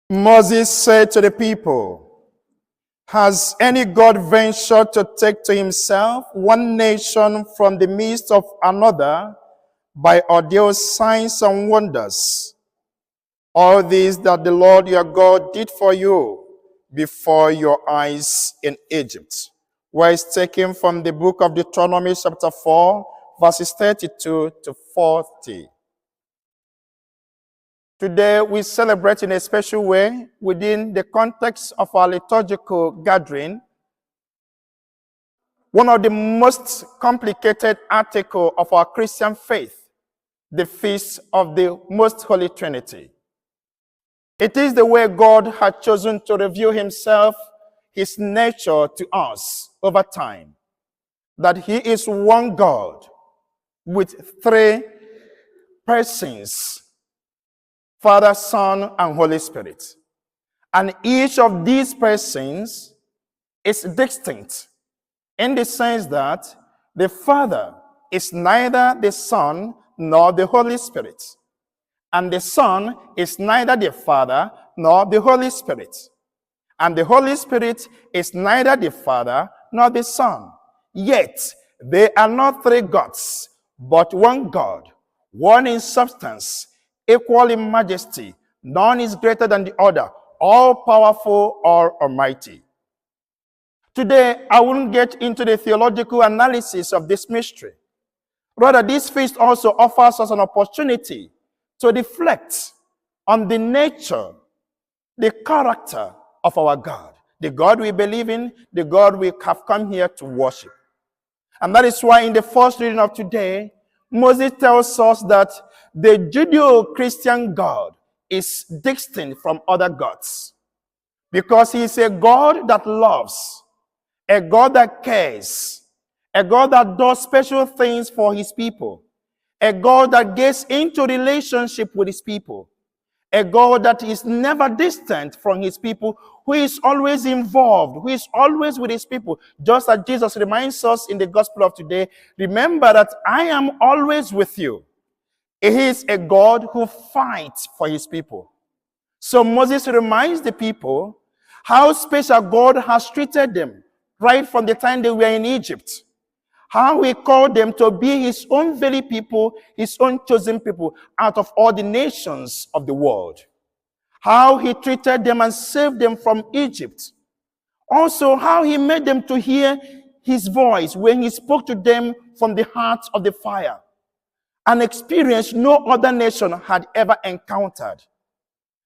Moses said to the people, "Has any God ventured to take to himself one nation from the midst of another by ordeal signs and wonders? All these that the Lord your God did for you before your eyes in Egypt." Where is taken from the book of Deuteronomy chapter 4, verses 32 to 40. Today we celebrate in a special way within the context of our liturgical gathering one of the most complicated articles of our Christian faith, the Feast of the Most Holy Trinity. It is the way God had chosen to reveal himself, his nature to us over time, that he is one God with three persons, Father, Son, and Holy Spirit. And each of these persons is distinct in the sense that the Father is neither the Son nor the Holy Spirit. And the Son is neither the Father nor the Holy Spirit. And the Holy Spirit is neither the Father nor the Son. Yet they are not three gods, but one God, one in substance, equal in majesty. None is greater than the other, all powerful, all almighty. Today, I won't get into the theological analysis of this mystery. Rather, this feast also offers us an opportunity to reflect on the nature, the character of our God, the God we believe in, the God we have come here to worship. And that is why in the first reading of today, Moses tells us that the Judeo-Christian God is distinct from other gods because he is a God that loves, a God that cares, a God that does special things for his people, a God that gets into relationship with his people, a God that is never distant from his people, who is always involved, who is always with his people. Just as Jesus reminds us in the gospel of today, remember that I am always with you. He is a God who fights for his people. So Moses reminds the people how special God has treated them right from the time they were in Egypt. How he called them to be his own very people, his own chosen people out of all the nations of the world. How he treated them and saved them from Egypt. Also, how he made them to hear his voice when he spoke to them from the heart of the fire. An experience no other nation had ever encountered.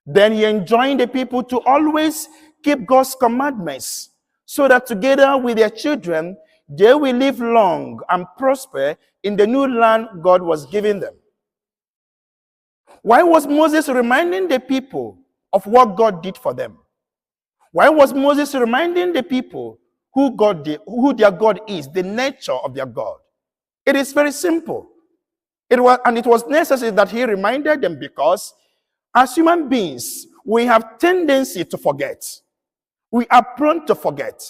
Then he enjoined the people to always keep God's commandments so that together with their children, they will live long and prosper in the new land God was giving them. Why was Moses reminding the people of what God did for them? Why was Moses reminding the people who their God is, the nature of their God? It is very simple. It was necessary that he reminded them because as human beings, we have tendency to forget. We are prone to forget.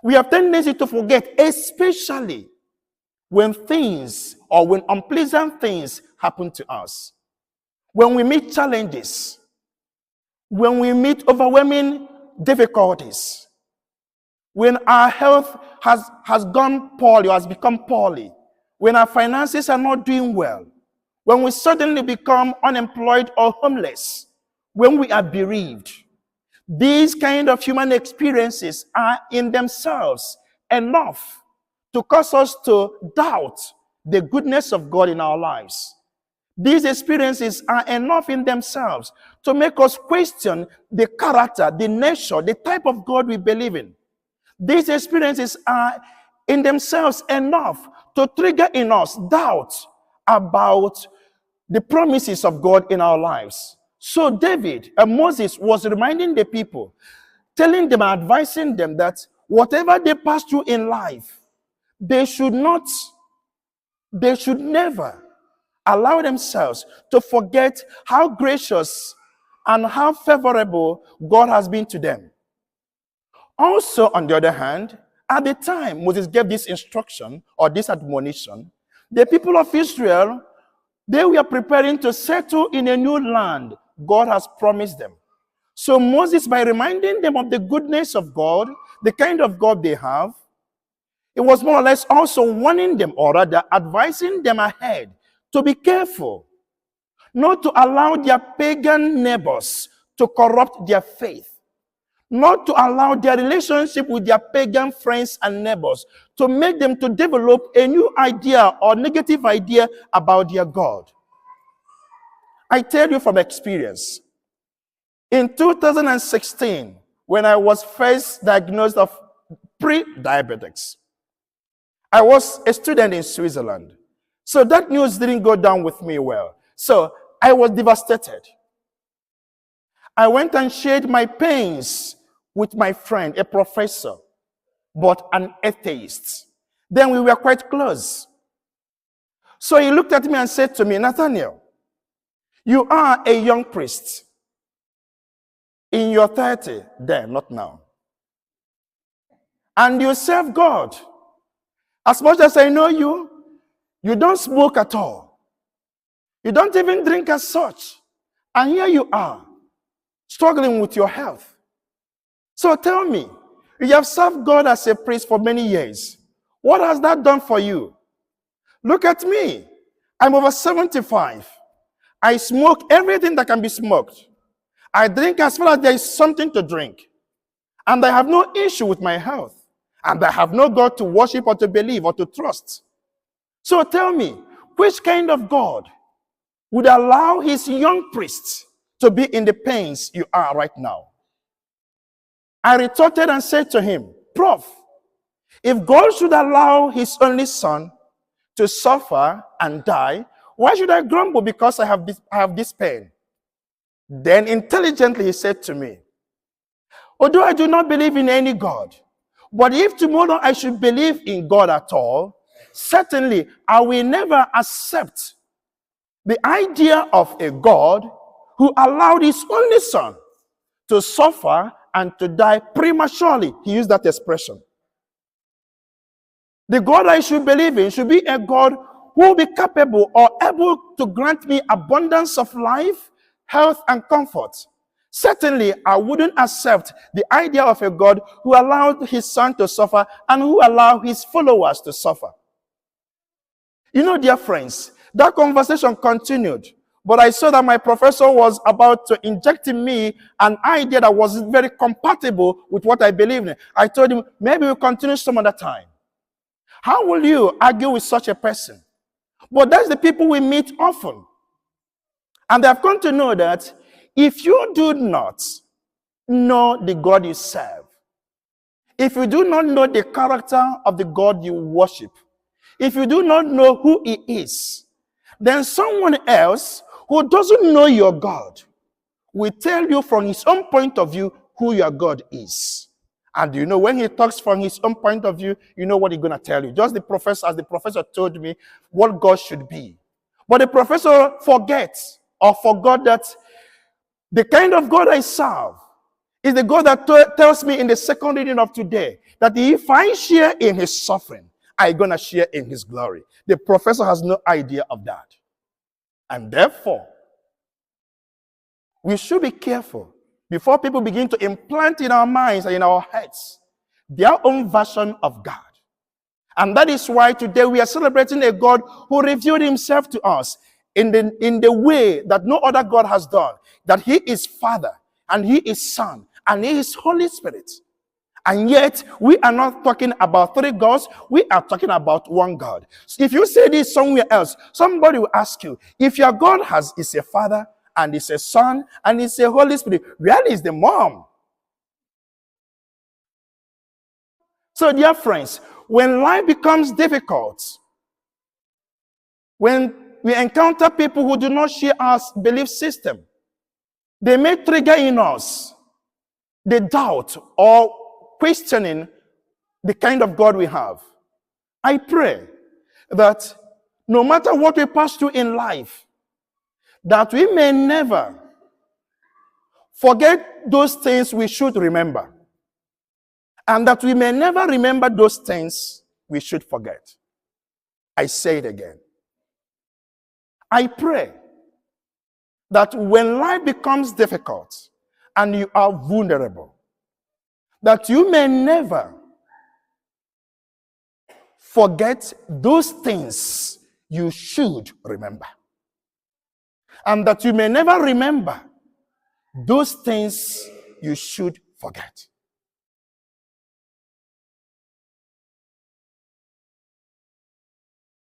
We have tendency to forget, especially when things or when unpleasant things happen to us. When we meet challenges, when we meet overwhelming difficulties, when our health has gone poorly or has become poorly, when our finances are not doing well, when we suddenly become unemployed or homeless, when we are bereaved. These kind of human experiences are in themselves enough to cause us to doubt the goodness of God in our lives. These experiences are enough in themselves to make us question the character, the nature, the type of God we believe in. These experiences are in themselves enough to trigger in us doubt about the promises of God in our lives. So David and Moses was reminding the people, telling them, advising them that whatever they pass through in life, they should never allow themselves to forget how gracious and how favorable God has been to them. Also, on the other hand, at the time Moses gave this instruction or this admonition, the people of Israel, they were preparing to settle in a new land God has promised them. So Moses, by reminding them of the goodness of God, the kind of God they have, it was more or less also warning them, or rather advising them ahead to be careful, not to allow their pagan neighbors to corrupt their faith, not to allow their relationship with their pagan friends and neighbors to make them to develop a new idea or negative idea about their God. I tell you from experience, in 2016, when I was first diagnosed of pre-diabetics, I was a student in Switzerland. So that news didn't go down with me well. So I was devastated. I went and shared my pains with my friend, a professor, but an atheist. Then we were quite close. So he looked at me and said to me, Nathaniel, you are a young priest. In your 30, then, not now. And you serve God. As much as I know you, you don't smoke at all. You don't even drink as such. And here you are, struggling with your health. So tell me, you have served God as a priest for many years. What has that done for you? Look at me. I'm over 75. I smoke everything that can be smoked. I drink as far as there is something to drink. And I have no issue with my health. And I have no God to worship or to believe or to trust. So tell me, which kind of God would allow his young priests to be in the pains you are right now? I retorted and said to him, Prof, if God should allow his only son to suffer and die, why should I grumble because I have this pain? Then intelligently he said to me, although I do not believe in any God, but if tomorrow I should believe in God at all, certainly I will never accept the idea of a God who allowed his only son to suffer and to die prematurely. He used that expression. The God I should believe in should be a God who will be capable or able to grant me abundance of life, health, and comfort. Certainly, I wouldn't accept the idea of a God who allowed his son to suffer and who allowed his followers to suffer. You know, dear friends, that conversation continued, but I saw that my professor was about to inject in me an idea that was very compatible with what I believed in. I told him, maybe we'll continue some other time. How will you argue with such a person? But that's the people we meet often. And they have come to know that if you do not know the God you serve, if you do not know the character of the God you worship, if you do not know who he is, then someone else who doesn't know your God will tell you from his own point of view who your God is. And you know, when he talks from his own point of view, you know what he's going to tell you. Just as the professor told me what God should be. But the professor forgets or forgot that the kind of God I serve is the God that tells me in the second reading of today that if I share in his suffering, I'm going to share in his glory. The professor has no idea of that. And therefore, we should be careful before people begin to implant in our minds and in our heads their own version of God. And that is why today we are celebrating a God who revealed himself to us in the way that no other God has done. That he is Father, and he is Son, and he is Holy Spirit. And yet, we are not talking about three gods, we are talking about one God. So if you say this somewhere else, somebody will ask you, if your God is a Father, and is a Son, and is a Holy Spirit, where is the mom? So, dear friends, when life becomes difficult, when we encounter people who do not share our belief system, they may trigger in us the doubt or questioning the kind of God we have. I pray that no matter what we pass through in life, that we may never forget those things we should remember, and that we may never remember those things we should forget. I say it again. I pray that when life becomes difficult and you are vulnerable, that you may never forget those things you should remember, and that you may never remember those things you should forget.